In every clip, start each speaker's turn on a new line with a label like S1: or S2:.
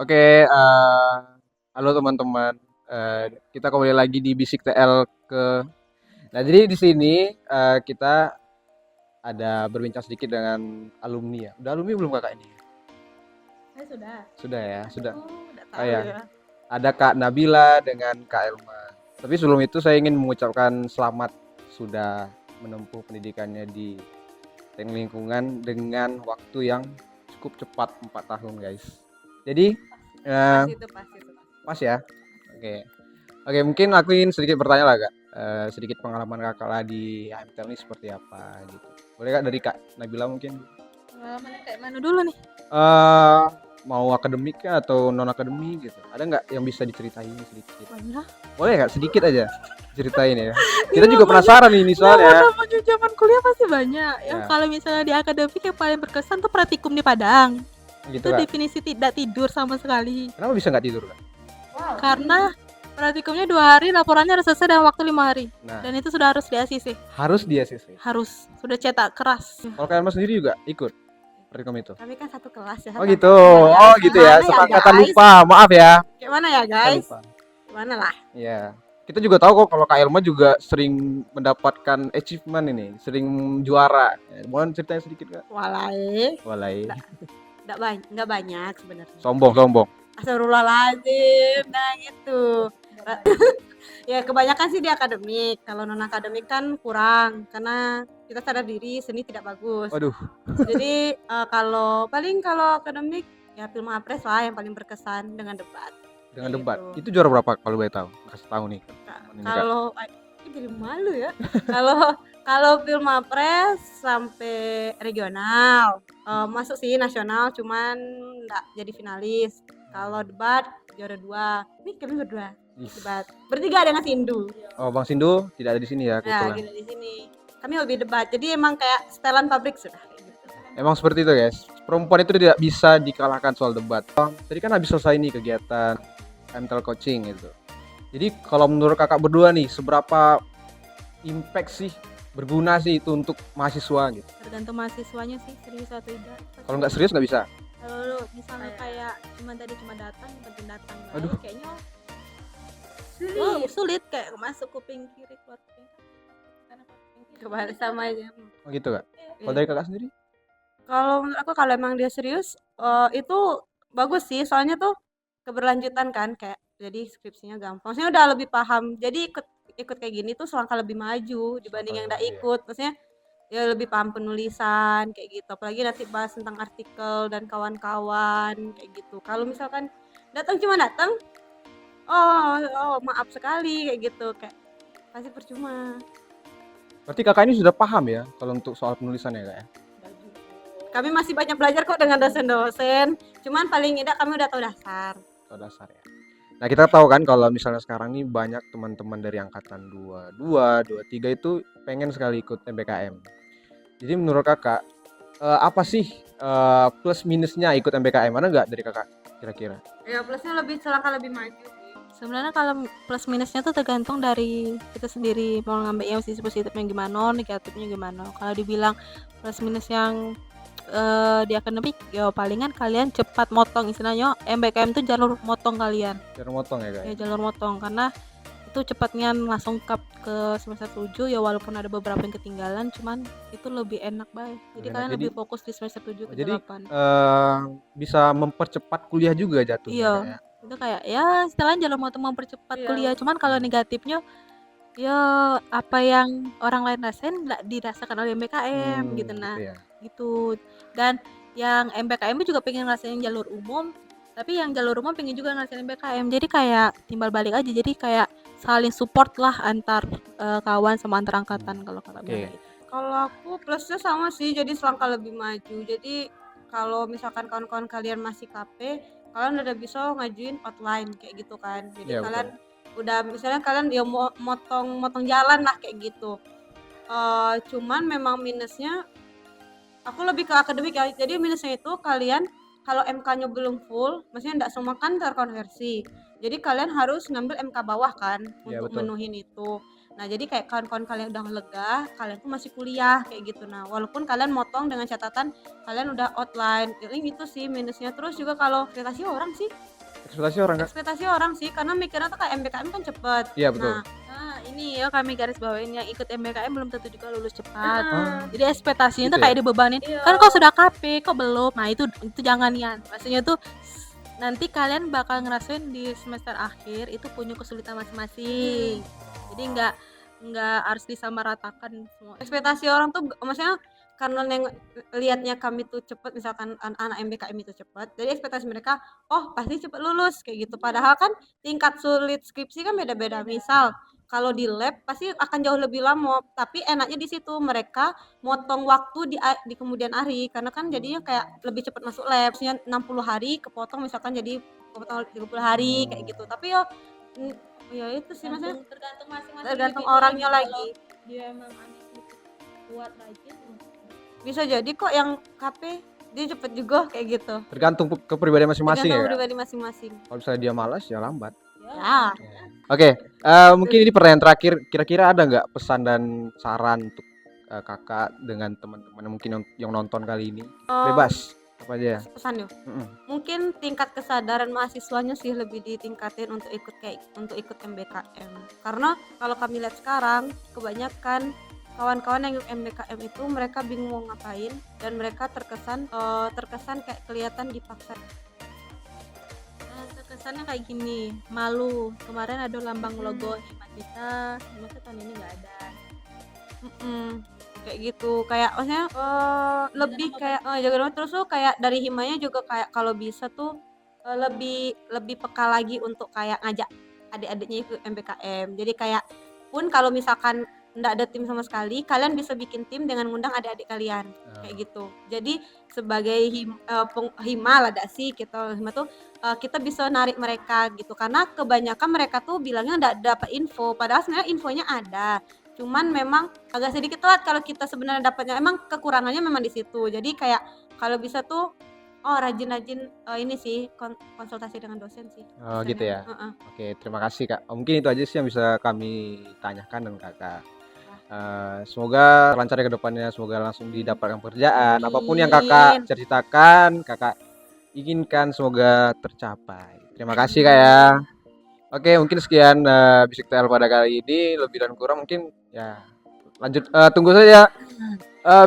S1: Oke, halo teman-teman. Kita kembali lagi di Bisik TL ke. Nah, jadi di sini kita ada berbincang sedikit dengan alumni ya. Udah alumni belum kakak ini?
S2: Saya sudah.
S1: Sudah ya, sudah.
S2: Udah
S1: Oh
S2: tahu
S1: ya,
S2: ya.
S1: ada Kak Nabila dengan Kak Elma. Tapi sebelum itu saya ingin mengucapkan selamat sudah menempuh pendidikannya di teknik lingkungan dengan waktu yang cukup cepat 4 tahun guys. Jadi eh,
S2: Pas itu.
S1: pas ya. Oke. Oke, mungkin aku ingin sedikit bertanya lah, Kak. Sedikit pengalaman Kakak lah di HMTL ini seperti apa gitu. Boleh Kak dari Kak Nabila mungkin?
S2: Pengalaman kayak mana dulu nih?
S1: Eh mau akademik kah atau non akademik gitu. Ada nggak yang bisa diceritain sedikit?
S2: Banyak.
S1: Boleh Kak, sedikit aja ceritain ya. Kita juga penasaran ini soalnya.
S2: Namanya zaman kuliah pasti banyak. Yang
S1: Ya,
S2: kalau misalnya di akademik yang paling berkesan tuh praktikum di Padang.
S1: gitu
S2: Itu
S1: Kak.
S2: definisi tidak tidur sama sekali.
S1: Kenapa bisa nggak tidur Kak?
S2: Karena praktikumnya 2 hari, laporannya harus selesai dalam waktu 5 hari.
S1: Nah,
S2: Dan itu sudah harus di ACC.
S1: harus dia sih.
S2: Harus. Sudah cetak keras.
S1: Kalau Kak Elma sendiri juga ikut praktikum itu?
S2: Kami kan satu kelas ya.
S1: Oh gitu. Oh gitu ya.
S2: Gimana ya,
S1: Sepakatan
S2: guys?
S1: lupa. Maaf ya.
S2: Gimana ya
S1: Kita
S2: guys?
S1: lupa.
S2: Gimana lah?
S1: Iya. Kita juga tahu kok kalau Kak Elma juga sering mendapatkan achievement ini, sering juara. Ya, mohon ceritanya sedikit Kak.
S2: Walai.
S1: Walai.
S2: Nggak banyak sebenarnya.
S1: Sombong.
S2: Astagfirullahaladzim. Nah gitu. Ya kebanyakan sih di akademik. Kalau non akademik kan kurang karena kita sadar diri seni tidak bagus.
S1: Waduh,
S2: Jadi kalau akademik ya film apres lah yang paling berkesan dengan debat.
S1: dengan
S2: Kayak
S1: debat.
S2: gitu.
S1: Itu juara berapa kalau boleh tahu? Kasih tahu nih. Ini, Kak.
S2: Kalau ini jadi malu ya. Kalau film apres sampai regional, masuk sih nasional cuman nggak jadi finalis. Kalau debat juara 2. Nih kami berdua
S1: Ih.
S2: debat. Bertiga dengan Sindu.
S1: Oh, Bang Sindu tidak ada di sini ya
S2: Nah,
S1: kebetulan.
S2: gitu di sini. Kami hobi debat. Jadi emang kayak setelan pabrik sudah kayak gitu.
S1: Emang seperti itu guys. Perempuan itu tidak bisa dikalahkan soal debat. Tadi kan habis selesai nih kegiatan mental coaching gitu. Jadi kalau menurut kakak berdua nih, seberapa impact sih, berguna sih itu untuk mahasiswa gitu?
S2: Tergantung mahasiswanya sih serius atau tidak.
S1: Kalau nggak serius nggak bisa.
S2: Kalau lu misalnya kayak cuma datang, penting datang.
S1: Aduh.
S2: Kayaknya sulit kayak masuk kuping kiri keluar kuping kanan kebalik sama aja.
S1: Oh gitu kak. Kalau dari kakak sendiri?
S2: Kalau menurut aku kalau emang dia serius itu bagus sih soalnya tuh keberlanjutan kan kayak jadi skripsinya gampang. Maksudnya udah lebih paham. Jadi ikut kayak gini tuh selangkah lebih maju dibanding yang enggak ikut. Maksudnya ya lebih paham penulisan kayak gitu. Apalagi nanti bahas tentang artikel dan kawan-kawan kayak gitu. Kalau misalkan cuma datang, oh maaf sekali kayak gitu kayak pasti percuma.
S1: Berarti kakak ini sudah paham ya kalau untuk soal penulisan ya kak ya?
S2: Kami masih banyak belajar kok dengan dosen-dosen. Cuman paling tidak kami udah tahu dasar.
S1: Soal dasar ya. Nah kita tahu kan kalau misalnya sekarang nih banyak teman-teman dari angkatan 22, 23 itu pengen sekali ikut MBKM. Jadi menurut kakak apa sih plus minusnya ikut MBKM? Ada nggak dari kakak kira-kira?
S2: Ya plusnya selangkah lebih maju sih. Sebenarnya kalau plus minusnya tuh tergantung dari kita sendiri mau ngambil yang sisi positifnya gimana, negatifnya gimana. Kalau dibilang plus minus yang di akademik ya palingan kalian cepat motong istilahnya MBKM itu jalur motong kalian.
S1: Jalur motong ya kak?
S2: Ya jalur motong karena itu cepatnya langsung ke semester 7 ya walaupun ada beberapa yang ketinggalan cuman itu lebih enak baik. Jadi kalian lebih fokus di semester 7 ke 8.
S1: Bisa mempercepat kuliah juga jatuhnya.
S2: Iya.
S1: Ya?
S2: Itu kayak ya istilahnya jalur motong mempercepat kuliah. Cuman kalau negatifnya ya apa yang orang lain rasain nggak dirasakan oleh MBKM gitu nah.
S1: Gitu ya.
S2: Gitu. Dan yang MBKM juga pengen ngerasain jalur umum tapi yang jalur umum pengen juga ngerasain MBKM jadi kayak timbal balik aja jadi kayak saling support lah antar kawan sama antar angkatan kalau kakak bilang gitu. Kalau aku plusnya sama sih jadi selangkah lebih maju jadi kalau misalkan kawan-kawan kalian masih KP kalian udah bisa ngajuin outline kayak gitu kan jadi kalian udah misalnya kalian ya motong jalan lah kayak gitu. Cuman memang minusnya aku lebih ke akademik ya jadi minusnya itu kalian kalau MK-nya belum full maksudnya enggak semua kan terkonversi jadi kalian harus ngambil MK bawah kan untuk menuhin itu. Nah jadi kayak kawan-kawan kalian udah lega kalian tuh masih kuliah kayak gitu. Nah walaupun kalian motong dengan catatan kalian udah outline ini itu sih minusnya. Terus juga kalau akreditasi orang sih
S1: Ekspektasi orang Kak?
S2: Ekspektasi orang sih, karena mikirnya tuh kayak MBKM kan cepet.
S1: Iya betul.
S2: Nah, ini ya kami garis bawain yang ikut MBKM belum tentu juga lulus cepat. Jadi ekspektasinya
S1: Gitu
S2: tuh kayak
S1: ya?
S2: dibebanin.
S3: Iya.
S2: Kan kau sudah KP, kok belum. Nah, itu jangan ya. Maksudnya tuh nanti kalian bakal ngerasain di semester akhir itu punya kesulitan masing-masing. Jadi nggak harus disamaratakan semua.
S3: Ekspektasi orang tuh maksudnya karena lihatnya kami tuh cepet, misalkan anak MBKM itu cepet, jadi ekspektasi mereka oh pasti cepet lulus kayak gitu, padahal kan tingkat sulit skripsi kan beda-beda. Misal kalau di lab pasti akan jauh lebih lama, tapi enaknya di situ mereka motong waktu di kemudian hari, karena kan jadinya kayak lebih cepat masuk lab. Maksudnya 60 hari kepotong misalkan jadi kepotong 30 hari kayak gitu. Tapi ya itu sih maksudnya
S2: Tergantung masing-masing
S3: tergantung
S2: individu
S3: orangnya
S2: kalau
S3: lagi.
S2: dia emang anaknya kuat rajin.
S3: Bisa jadi kok yang KP dia cepet juga kayak gitu.
S1: Tergantung kepribadian masing-masing ya
S3: Tergantung
S1: Kak?
S3: pribadi masing-masing.
S1: Kalau misalnya dia malas ya lambat.
S3: Ya.
S1: Oke, mungkin ini pertanyaan terakhir. Kira-kira ada nggak pesan dan saran untuk kakak dengan teman-teman mungkin yang nonton kali ini? Bebas, apa aja ya?
S3: Pesannya.
S1: Mm-mm.
S3: Mungkin tingkat kesadaran mahasiswanya sih lebih ditingkatin untuk ikut MBKM. Karena kalau kami lihat sekarang kebanyakan kawan-kawan yang ikut MBKM itu mereka bingung mau ngapain dan mereka terkesan kayak kelihatan dipaksa.
S2: Terkesannya kayak gini, malu. Kemarin ada lambang logo Hima kita, masa tahun ini nggak ada.
S3: Kayak gitu, kayak maksudnya lebih kayak jaga rumah. Terus tuh kayak dari himanya juga kayak kalau bisa tuh lebih peka lagi untuk kayak ngajak adik-adiknya ikut MBKM. Jadi kayak pun kalau misalkan nggak ada tim sama sekali, kalian bisa bikin tim dengan ngundang adik-adik kalian kayak gitu. Jadi sebagai hima lah sih kita hima tuh kita bisa narik mereka gitu, karena kebanyakan mereka tuh bilangnya nggak dapat info, padahal sebenarnya infonya ada. Cuman memang agak sedikit telat kalau kita sebenarnya dapatnya, emang kekurangannya memang di situ. Jadi kayak kalau bisa tuh rajin-rajin ini sih konsultasi dengan dosen sih.
S1: Oh gitu ya. Oke, terima kasih Kak. Mungkin itu aja sih yang bisa kami tanyakan dan Kakak. Semoga lancar ya ke depannya, semoga langsung didapatkan pekerjaan. Apapun yang Kakak ceritakan, Kakak inginkan semoga tercapai. Terima kasih Kak ya. Oke, mungkin sekian Bisik TL pada kali ini, lebih dan kurang mungkin ya lanjut tunggu saja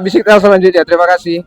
S1: Bisik TL selanjutnya. Terima kasih.